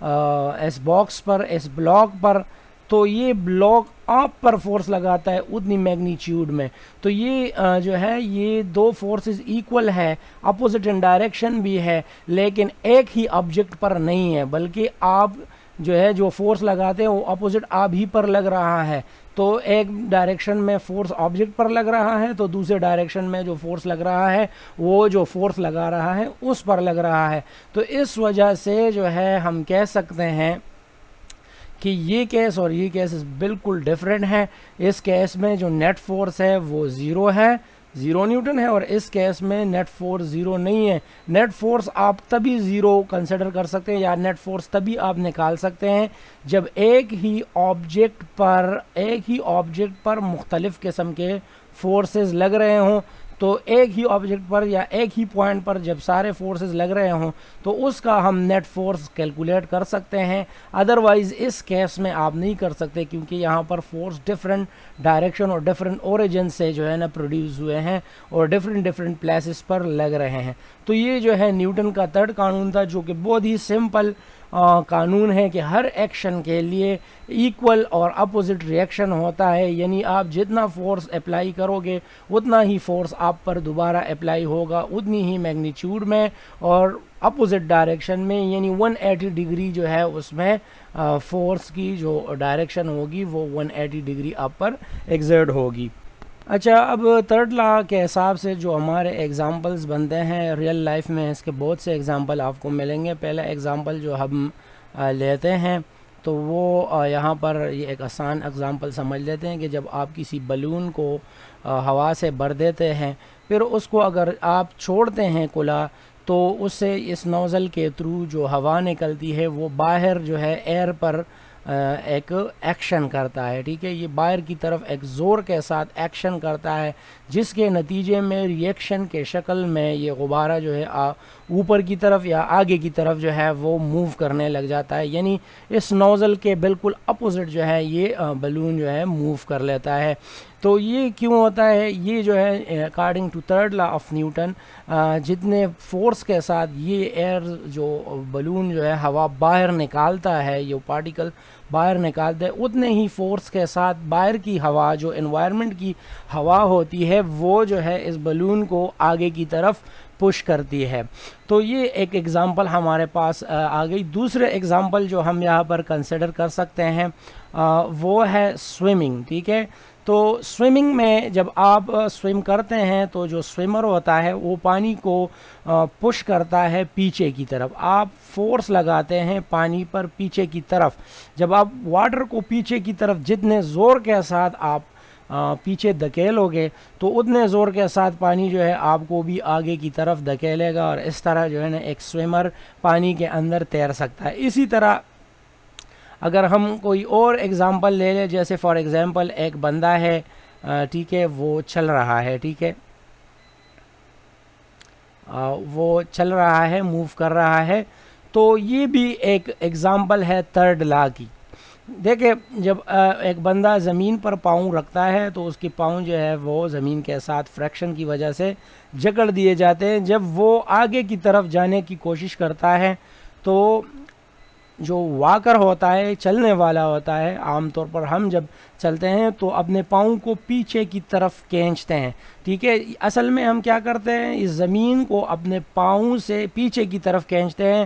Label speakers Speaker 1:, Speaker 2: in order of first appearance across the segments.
Speaker 1: اس box پر، اس block پر، تو یہ block آپ پر فورس لگاتا ہے اتنی میگنیچیوڈ میں. تو یہ جو ہے یہ دو فورسز ایکول ہے، اپوزٹ ان ڈائریکشن بھی ہے، لیکن ایک ہی آبجیکٹ پر نہیں ہے، بلکہ آپ جو ہے جو فورس لگاتے ہیں وہ اپوزٹ آپ ہی پر لگ رہا ہے. تو ایک ڈائریکشن میں فورس آبجیکٹ پر لگ رہا ہے، تو دوسرے ڈائریکشن میں جو فورس لگ رہا ہے وہ جو فورس لگا رہا ہے اس پر لگ رہا ہے. تو اس وجہ سے جو ہے ہم کہہ سکتے ہیں کہ یہ کیس اور یہ کیس بالکل ڈیفرنٹ ہے. اس کیس میں جو نیٹ فورس ہے وہ 0 ہے، 0 نیوٹن ہے، اور اس کیس میں نیٹ فورس 0 نہیں ہے. نیٹ فورس آپ تبھی 0 کنسیڈر کر سکتے ہیں یا نیٹ فورس تبھی آپ نکال سکتے ہیں جب ایک ہی آبجیکٹ پر مختلف قسم کے فورسز لگ رہے ہوں. تو ایک ہی آبجیکٹ پر یا ایک ہی پوائنٹ پر جب سارے فورسز لگ رہے ہوں تو اس کا ہم نیٹ فورس کیلکولیٹ کر سکتے ہیں. ادروائز اس کیس میں آپ نہیں کر سکتے، کیونکہ یہاں پر فورس ڈفرینٹ ڈائریکشن اور ڈفرینٹ اوریجن سے جو ہے نا پروڈیوس ہوئے ہیں اور ڈفرینٹ پلیسز پر لگ رہے ہیں. تو یہ جو ہے نیوٹن کا تھرڈ قانون تھا، جو کہ بہت ہی سمپل قانون ہے کہ ہر ایکشن کے لیے ایکول اور اپوزٹ ریئیکشن ہوتا ہے. یعنی آپ جتنا فورس اپلائی کرو گے اتنا ہی فورس آپ پر دوبارہ اپلائی ہوگا، اتنی ہی میگنیچیوڈ میں اور اپوزٹ ڈائریکشن میں، یعنی 180 ڈگری جو ہے اس میں فورس کی جو ڈائریکشن ہوگی وہ 180 ڈگری آپ پر ایگزرٹ ہوگی. اچھا، اب تھرڈ لا کے حساب سے جو ہمارے ایگزامپلز بنتے ہیں ریئل لائف میں، اس کے بہت سے ایگزامپل آپ کو ملیں گے. پہلا ایگزامپل جو ہم لیتے ہیں تو وہ یہاں پر یہ ایک آسان ایگزامپل سمجھ لیتے ہیں کہ جب آپ کسی بلون کو ہوا سے بھر دیتے ہیں، پھر اس کو اگر آپ چھوڑتے ہیں کھلا تو اس سے اس نوزل کے تھرو جو ہوا نکلتی ہے وہ باہر جو ہے ایئر پر ایک ایکشن کرتا ہے. ٹھیک ہے، یہ باہر کی طرف ایک زور کے ساتھ ایکشن کرتا ہے، جس کے نتیجے میں ریئیکشن کے شکل میں یہ غبارہ جو ہے اوپر کی طرف یا آگے کی طرف جو ہے وہ موو کرنے لگ جاتا ہے. یعنی اس نوزل کے بالکل اپوزٹ جو ہے یہ بلون جو ہے موو کر لیتا ہے. تو یہ کیوں ہوتا ہے؟ یہ جو ہے according to third law of Newton, جتنے فورس کے ساتھ یہ ایئر جو بلون جو ہے ہوا باہر نکالتا ہے، یہ پارٹیکل باہر نکالتے ہیں، اتنے ہی فورس کے ساتھ باہر کی ہوا جو انوائرمنٹ کی ہوا ہوتی ہے وہ جو ہے اس بلون کو آگے کی طرف پش کرتی ہے. تو یہ ایک ایگزامپل ہمارے پاس آ گئی. دوسرے ایگزامپل جو ہم یہاں پر کنسیڈر کر سکتے ہیں وہ ہے سوئمنگ. ٹھیک ہے، تو سوئمنگ میں جب آپ سوئم کرتے ہیں تو جو سوئمر ہوتا ہے وہ پانی کو پش کرتا ہے پیچھے کی طرف. آپ فورس لگاتے ہیں پانی پر پیچھے کی طرف. جب آپ واٹر کو پیچھے کی طرف جتنے زور کے ساتھ آپ پیچھے دھکیلو گے تو اتنے زور کے ساتھ پانی جو ہے آپ کو بھی آگے کی طرف دھکیلے گا، اور اس طرح جو ہے نا ایک سوئمر پانی کے اندر تیر سکتا ہے. اسی طرح اگر ہم کوئی اور ایگزامپل لے لیں، جیسے فار ایگزامپل ایک بندہ ہے، ٹھیک ہے، وہ چل رہا ہے، ٹھیک ہے، وہ چل رہا ہے، موو کر رہا ہے. تو یہ بھی ایک ایگزامپل ہے تھرڈ لا کی. دیکھیں، جب ایک بندہ زمین پر پاؤں رکھتا ہے تو اس کے پاؤں جو ہے وہ زمین کے ساتھ فریکشن کی وجہ سے جکڑ دیے جاتے ہیں. جب وہ آگے کی طرف جانے کی کوشش کرتا ہے تو جو واکر ہوتا ہے، چلنے والا ہوتا ہے، عام طور پر ہم جب چلتے ہیں تو اپنے پاؤں کو پیچھے کی طرف کھینچتے ہیں. ٹھیک ہے، اصل میں ہم کیا کرتے ہیں، اس زمین کو اپنے پاؤں سے پیچھے کی طرف کھینچتے ہیں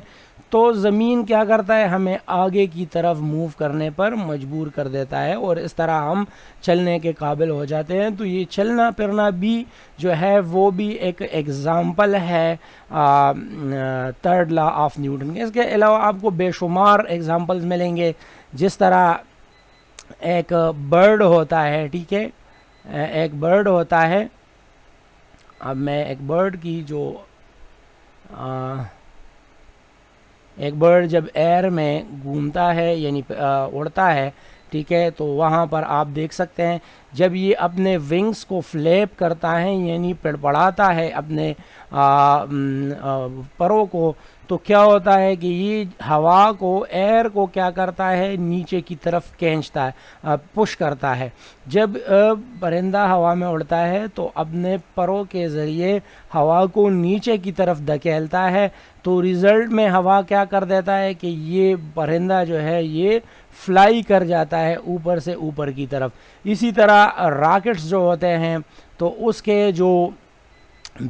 Speaker 1: تو زمین کیا کرتا ہے، ہمیں آگے کی طرف موو کرنے پر مجبور کر دیتا ہے، اور اس طرح ہم چلنے کے قابل ہو جاتے ہیں. تو یہ چلنا پھرنا بھی جو ہے وہ بھی ایک ایگزامپل ہے تھرڈ لا آف نیوٹن کے. اس کے علاوہ آپ کو بے شمار ایگزامپلز ملیں گے، جس طرح ایک برڈ ہوتا ہے. ٹھیک ہے، ایک برڈ ہوتا ہے. اب میں ایک برڈ کی جو ایک برڈ جب ایئر میں گھومتا ہے یعنی اڑتا ہے، ٹھیک ہے، تو وہاں پر آپ دیکھ سکتے ہیں جب یہ اپنے ونگز کو فلیپ کرتا ہے یعنی پڑپڑاتا ہے اپنے پروں کو، تو کیا ہوتا ہے کہ یہ ہوا کو، ایئر کو کیا کرتا ہے، نیچے کی طرف کھینچتا ہے، پش کرتا ہے۔ جب پرندہ ہوا میں اڑتا ہے تو اپنے پروں کے ذریعے ہوا کو نیچے کی طرف دھکیلتا ہے، تو ریزلٹ میں ہوا کیا کر دیتا ہے کہ یہ پرندہ جو ہے یہ فلائی کر جاتا ہے اوپر سے اوپر کی طرف۔ اسی طرح راکٹس جو ہوتے ہیں تو اس کے جو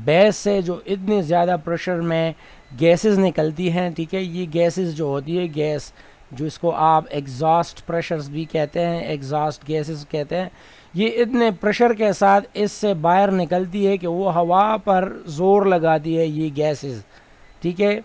Speaker 1: بیس سے جو اتنے زیادہ پریشر میں گیسز نکلتی ہیں، ٹھیک ہے، یہ گیسز جو ہوتی ہے، گیس جو اس کو آپ ایگزاسٹ پریشرز بھی کہتے ہیں، ایگزاسٹ گیسز کہتے ہیں، یہ اتنے پریشر کے ساتھ اس سے باہر نکلتی ہے کہ وہ ہوا پر زور لگاتی ہے یہ گیسز، ٹھیک ہے۔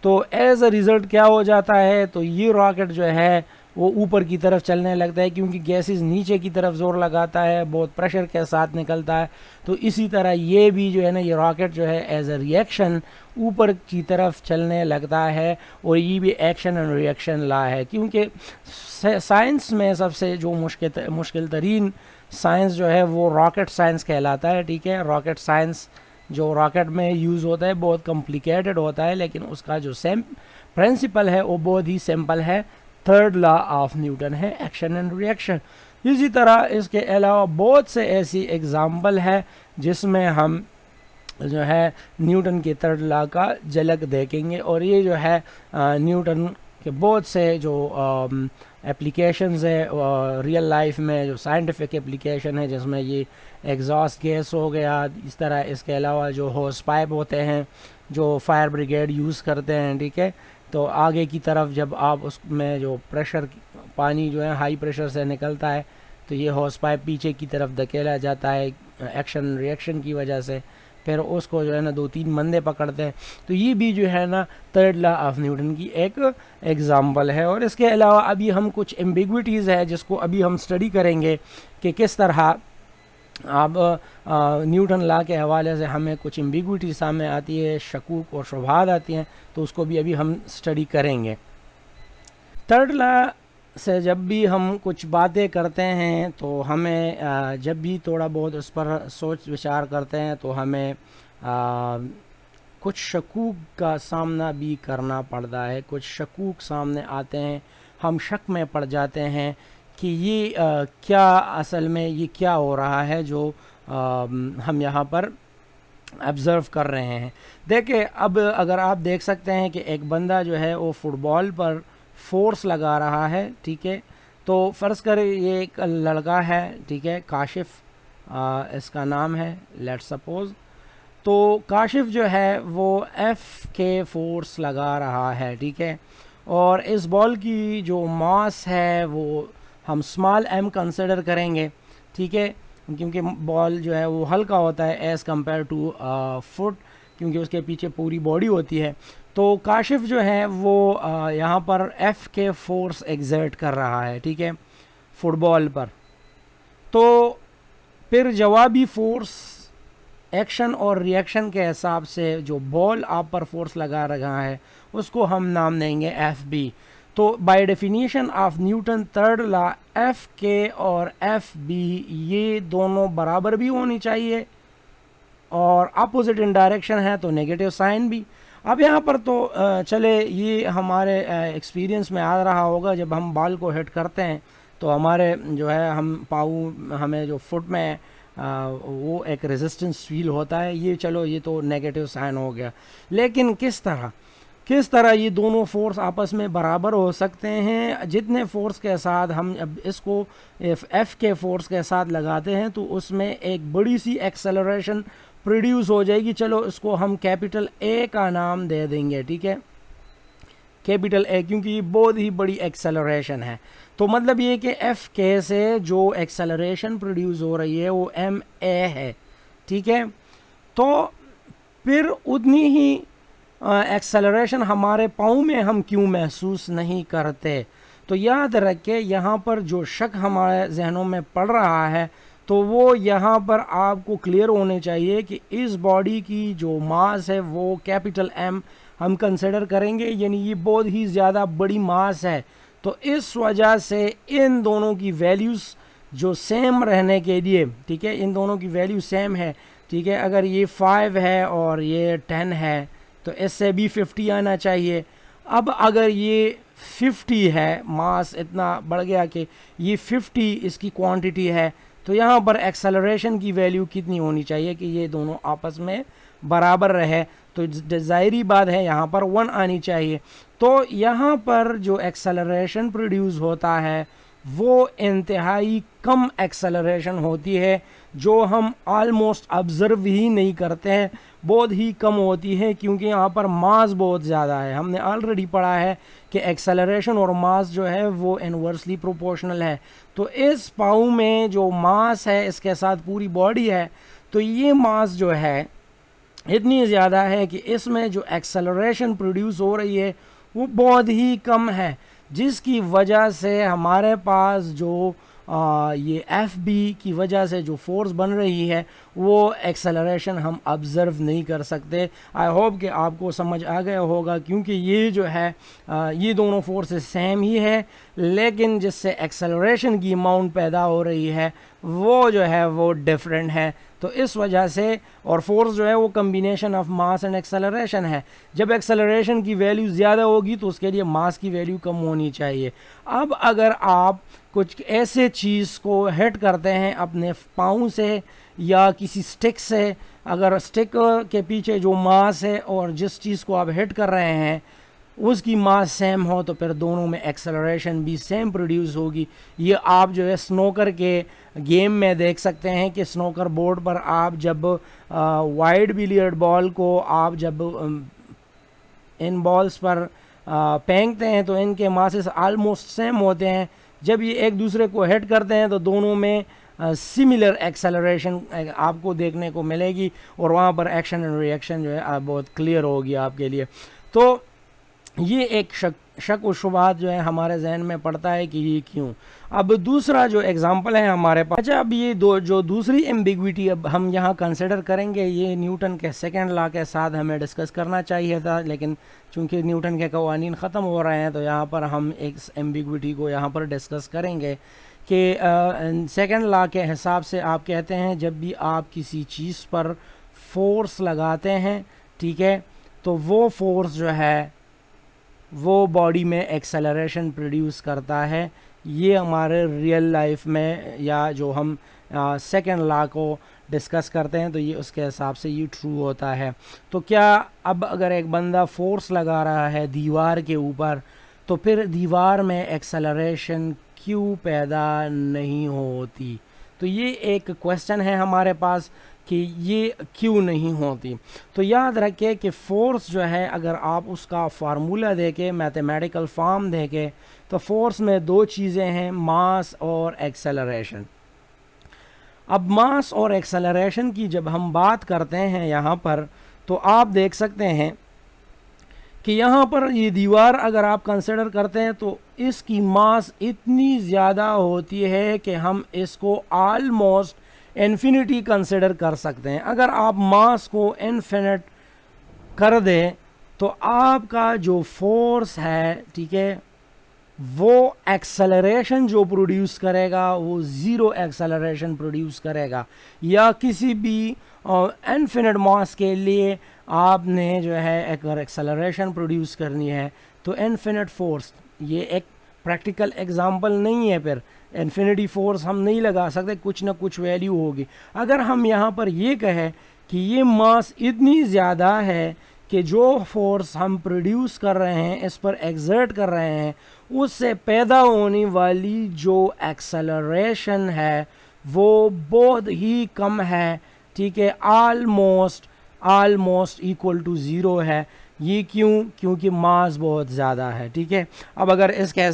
Speaker 1: تو ایز اے ریزلٹ کیا ہو جاتا ہے، تو یہ راکٹ جو ہے وہ اوپر کی طرف چلنے لگتا ہے، کیونکہ گیسز نیچے کی طرف زور لگاتا ہے، بہت پریشر کے ساتھ نکلتا ہے۔ تو اسی طرح یہ بھی جو ہے نا، یہ راکٹ جو ہے ایز اے ریئیکشن اوپر کی طرف چلنے لگتا ہے، اور یہ بھی ایکشن اینڈ ریئیکشن لا ہے، کیونکہ سائنس میں سب سے جو مشکل ترین سائنس جو ہے وہ راکٹ سائنس کہلاتا ہے، ٹھیک ہے۔ راکٹ سائنس جو راکٹ میں یوز ہوتا ہے بہت کمپلیکیٹڈ ہوتا ہے، لیکن اس کا جو پرنسپل ہے وہ بہت ہی سمپل ہے، تھرڈ لا آف نیوٹن ہے، ایکشن اینڈ ریئیکشن۔ اسی طرح اس کے علاوہ بہت سے ایسی ایگزامپل ہے جس میں ہم جو ہے نیوٹن کے تھرڈ لا کا جھلک دیکھیں گے، اور یہ جو ہے نیوٹن کے بہت سے جو اپلیکیشنز ہے ریئل لائف میں، جو سائنٹیفک اپلیکیشن ہے، جس میں یہ ایگزاسٹ گیس ہو گیا، اس طرح اس کے علاوہ جو ہوس پائپ ہوتے ہیں جو فائر بریگیڈ یوز کرتے ہیں، ٹھیک ہے۔ تو آگے کی طرف جب آپ اس میں جو پریشر، پانی جو ہے ہائی پریشر سے نکلتا ہے تو یہ ہوس پائپ پیچھے کی طرف دھکیلا جاتا ہے ایکشن ریئیکشن کی وجہ سے، پھر اس کو جو ہے نا 2-3 بندے پکڑتے ہیں۔ تو یہ بھی جو ہے نا تھرڈ لا آف نیوٹن کی ایک ایگزامپل ہے۔ اور اس کے علاوہ ابھی ہم کچھ ایمبیگوٹیز ہے جس کو ابھی ہم اسٹڈی کریں گے کہ کس طرح اب نیوٹن لا کے حوالے سے ہمیں کچھ ایمبیگوٹی سامنے آتی ہے، شکوک اور شبہات آتی ہیں، تو اس کو بھی ابھی ہم اسٹڈی کریں گے۔ تھرڈ لا سے جب بھی ہم کچھ باتیں کرتے ہیں تو ہمیں جب بھی تھوڑا بہت اس پر سوچ وچار کرتے ہیں تو ہمیں کچھ شکوک کا سامنا بھی کرنا پڑتا ہے، کچھ شکوک سامنے آتے ہیں، ہم شک میں پڑ جاتے ہیں کہ یہ کیا اصل میں یہ کیا ہو رہا ہے جو ہم یہاں پر آبزرو کر رہے ہیں۔ دیکھیں اب اگر آپ دیکھ سکتے ہیں کہ ایک بندہ جو ہے وہ فٹ بال پر فورس لگا رہا ہے، ٹھیک ہے، تو فرض کریں یہ ایک لڑکا ہے، ٹھیک ہے، کاشف اس کا نام ہے، لیٹ سپوز۔ تو کاشف جو ہے وہ ایف کے فورس لگا رہا ہے، ٹھیک ہے، اور اس بال کی جو ماس ہے وہ ہم اسمال ایم کنسیڈر کریں گے، ٹھیک ہے، کیونکہ بال جو ہے وہ ہلکا ہوتا ہے ایز کمپیئر ٹو فٹ، کیونکہ اس کے پیچھے پوری باڈی ہوتی ہے۔ تو کاشف جو ہے وہ یہاں پر ایف کے فورس ایگزرٹ کر رہا ہے، ٹھیک ہے، فٹ بال پر۔ تو پھر جوابی فورس ایکشن اور ری ایکشن کے حساب سے جو بال آپ پر فورس لگا رہا ہے اس کو ہم نام دیں گے ایف بی۔ تو by definition of Newton third law, F کے اور ایف بی یہ دونوں برابر بھی ہونی چاہیے، اور اپوزٹ ان ڈائریکشن ہے تو نیگیٹو سائن بھی۔ اب یہاں پر تو چلے یہ ہمارے ایکسپیرینس میں آ رہا ہوگا، جب ہم بال کو ہٹ کرتے ہیں تو ہمارے جو ہے ہم پاؤں، ہمیں جو فٹ میں وہ ایک ریزسٹنس فیل ہوتا ہے، یہ چلو یہ تو نیگیٹو سائن ہو گیا۔ لیکن کس طرح یہ دونوں فورس آپس میں برابر ہو سکتے ہیں؟ جتنے فورس کے ساتھ ہم اب اس کو ایف کے فورس کے ساتھ لگاتے ہیں تو اس میں ایک بڑی سی ایکسلریشن پروڈیوس ہو جائے گی، چلو اس کو ہم کیپٹل اے کا نام دے دیں گے، ٹھیک ہے، کیپٹل اے، کیونکہ یہ بہت ہی بڑی ایکسلریشن ہے۔ تو مطلب یہ کہ ایف کے سے جو ایکسلریشن پروڈیوس ہو رہی ہے وہ ایم اے ہے، ٹھیک ہے۔ تو پھر اتنی ہی ایکسلریشن ہمارے پاؤں میں ہم کیوں محسوس نہیں کرتے؟ تو یاد رکھیں یہاں پر جو شک ہمارے ذہنوں میں پڑ رہا ہے تو وہ یہاں پر آپ کو کلیئر ہونے چاہیے کہ اس باڈی کی جو ماس ہے وہ کیپٹل ایم ہم کنسیڈر کریں گے، یعنی یہ بہت ہی زیادہ بڑی ماس ہے۔ تو اس وجہ سے ان دونوں کی ویلیوز جو سیم رہنے کے لیے، ٹھیک ہے، ان دونوں کی ویلیو سیم ہے، ٹھیک ہے، اگر یہ 5 ہے اور یہ 10 ہے تو اس سے بھی 50 آنا چاہیے. اب اگر یہ 50 ہے, ماس اتنا بڑھ گیا کہ یہ 50 اس کی کوانٹٹی ہے, تو یہاں پر ایکسلریشن کی ویلیو کتنی ہونی چاہیے کہ یہ دونوں آپس میں برابر رہے؟ تو ظاہری بات ہے یہاں پر 1 آنی چاہیے. تو یہاں پر جو ایکسلریشن پروڈیوس ہوتا ہے وہ انتہائی کم ایکسلریشن ہوتی ہے, جو ہم آلموسٹ آبزرو ہی نہیں کرتے ہیں, بہت ہی کم ہوتی ہے, کیونکہ یہاں پر ماس بہت زیادہ ہے. ہم نے آلریڈی پڑھا ہے کہ ایکسلریشن اور ماس جو ہے وہ انورسلی پروپورشنل ہے. تو اس پاؤں میں جو ماس ہے اس کے ساتھ پوری باڈی ہے, تو یہ ماس جو ہے اتنی زیادہ ہے کہ اس میں جو ایکسلریشن پروڈیوس ہو رہی ہے وہ بہت ہی کم ہے, جس کی وجہ سے ہمارے پاس جو یہ ایف بی کی وجہ سے جو فورس بن رہی ہے وہ ایکسلریشن ہم آبزرو نہیں کر سکتے. آئی ہوپ کہ آپ کو سمجھ آ گیا ہوگا, کیونکہ یہ جو ہے یہ دونوں فورسز سیم ہی ہے, لیکن جس سے ایکسلریشن کی اماؤنٹ پیدا ہو رہی ہے وہ جو ہے وہ ڈفرینٹ ہے. تو اس وجہ سے, اور فورس جو ہے وہ combination of mass and acceleration ہے. جب ایکسلریشن کی ویلیو زیادہ ہوگی تو اس کے لیے ماس کی ویلیو کم ہونی چاہیے. اب اگر آپ کچھ ایسے چیز کو ہٹ کرتے ہیں اپنے پاؤں سے یا کسی سٹک سے, اگر سٹک کے پیچھے جو ماس ہے اور جس چیز کو آپ ہٹ کر رہے ہیں اس کی ماس سیم ہو, تو پھر دونوں میں ایکسلریشن بھی سیم پروڈیوس ہوگی. یہ آپ جو ہے سنوکر کے گیم میں دیکھ سکتے ہیں کہ سنوکر بورڈ پر آپ جب وائڈ بلیئرڈ بال کو آپ جب ان بالز پر پھینکتے ہیں تو ان کے ماسز آلموسٹ سیم ہوتے ہیں. جب یہ ایک دوسرے کو ہٹ کرتے ہیں تو دونوں میں سملر ایکسلریشن آپ کو دیکھنے کو ملے گی, اور وہاں پر ایکشن اینڈ ری ایکشن جو ہے بہت کلیئر ہوگی آپ کے لیے. تو یہ ایک شک و شبہات جو ہے ہمارے ذہن میں پڑتا ہے کہ یہ کیوں. اب دوسرا جو ایگزامپل ہے ہمارے پاس, اچھا اب یہ جو دوسری ایمبیگوٹی اب ہم یہاں کنسیڈر کریں گے, یہ نیوٹن کے سیکنڈ لا کے ساتھ ہمیں ڈسکس کرنا چاہیے تھا, لیکن چونکہ نیوٹن کے قوانین ختم ہو رہے ہیں تو یہاں پر ہم ایک ایمبیگوٹی کو یہاں پر ڈسکس کریں گے کہ سیکنڈ لا کے حساب سے آپ کہتے ہیں جب بھی آپ کسی چیز پر فورس لگاتے ہیں, ٹھیک ہے, تو وہ فورس جو ہے وہ باڈی میں ایکسلریشن پروڈیوس کرتا ہے. یہ ہمارے ریئل لائف میں یا جو ہم سیکنڈ لا کو ڈسکس کرتے ہیں تو یہ اس کے حساب سے یہ ٹرو ہوتا ہے. تو کیا اب اگر ایک بندہ فورس لگا رہا ہے دیوار کے اوپر, تو پھر دیوار میں ایکسلریشن کیوں پیدا نہیں ہوتی؟ تو یہ ایک کویسچن ہے ہمارے پاس کہ یہ کیوں نہیں ہوتی. تو یاد رکھیں کہ فورس جو ہے اگر آپ اس کا فارمولہ دیکھیں, میتھمیٹیکل فارم دیکھیں, تو فورس میں دو چیزیں ہیں, ماس اور ایکسلریشن. اب ماس اور ایکسلریشن کی جب ہم بات کرتے ہیں یہاں پر, تو آپ دیکھ سکتے ہیں کہ یہاں پر یہ دیوار اگر آپ کنسیڈر کرتے ہیں تو اس کی ماس اتنی زیادہ ہوتی ہے کہ ہم اس کو آلموسٹ انفینٹی کنسیڈر کر سکتے ہیں. اگر آپ ماس کو انفینٹ کر دیں تو آپ کا جو فورس ہے, ٹھیک ہے, وہ ایکسلریشن جو پروڈیوس کرے گا وہ زیرو ایکسلریشن پروڈیوس کرے گا. یا کسی بھی انفینٹ ماس کے لیے آپ نے جو ہے اگر ایکسلریشن پروڈیوس کرنی ہے تو انفینٹ فورس, یہ ایک پریکٹیکل ایگزامپل نہیں ہے, پھر انفینٹی فورس ہم نہیں لگا سکتے, کچھ نہ کچھ ویلیو ہوگی. اگر ہم یہاں پر یہ کہیں کہ یہ ماس اتنی زیادہ ہے کہ جو فورس ہم پروڈیوس کر رہے ہیں, اس پر ایگزرٹ کر رہے ہیں, اس سے پیدا ہونے والی جو ایکسلریشن ہے وہ بہت ہی کم ہے, ٹھیک ہے, آلموسٹ ایکول ٹو زیرو ہے. یہ کیوں؟ کیونکہ ماس بہت زیادہ ہے, ٹھیک ہے. اب اگر اس کے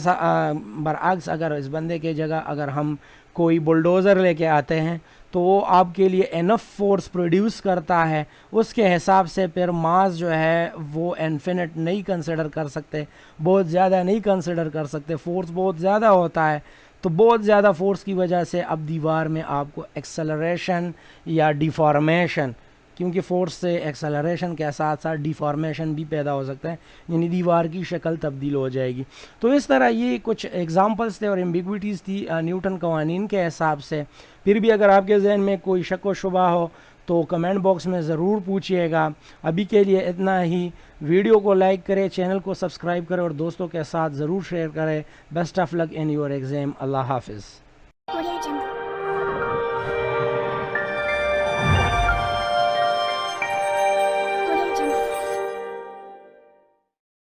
Speaker 1: برعکس اگر اس بندے کے جگہ اگر ہم کوئی بلڈوزر لے کے آتے ہیں تو وہ آپ کے لیے انف فورس پروڈیوس کرتا ہے, اس کے حساب سے پھر ماس جو ہے وہ انفینٹ نہیں کنسیڈر کر سکتے, بہت زیادہ نہیں کنسیڈر کر سکتے, فورس بہت زیادہ ہوتا ہے. تو بہت زیادہ فورس کی وجہ سے اب دیوار میں آپ کو ایکسلریشن یا ڈیفارمیشن, کیونکہ فورس سے ایکسلریشن کے ساتھ ساتھ ڈیفارمیشن بھی پیدا ہو سکتا ہے, یعنی دیوار کی شکل تبدیل ہو جائے گی. تو اس طرح یہ کچھ ایگزامپلس تھے اور ایمبیگوٹیز تھی نیوٹن قوانین کے حساب سے. پھر بھی اگر آپ کے ذہن میں کوئی شک و شبہ ہو تو کمنٹ باکس میں ضرور پوچھیے گا. ابھی کے لیے اتنا ہی. ویڈیو کو لائک کریں, چینل کو سبسکرائب کریں اور دوستوں کے ساتھ ضرور شیئر کریں. Best of luck in your exam. اللہ حافظ.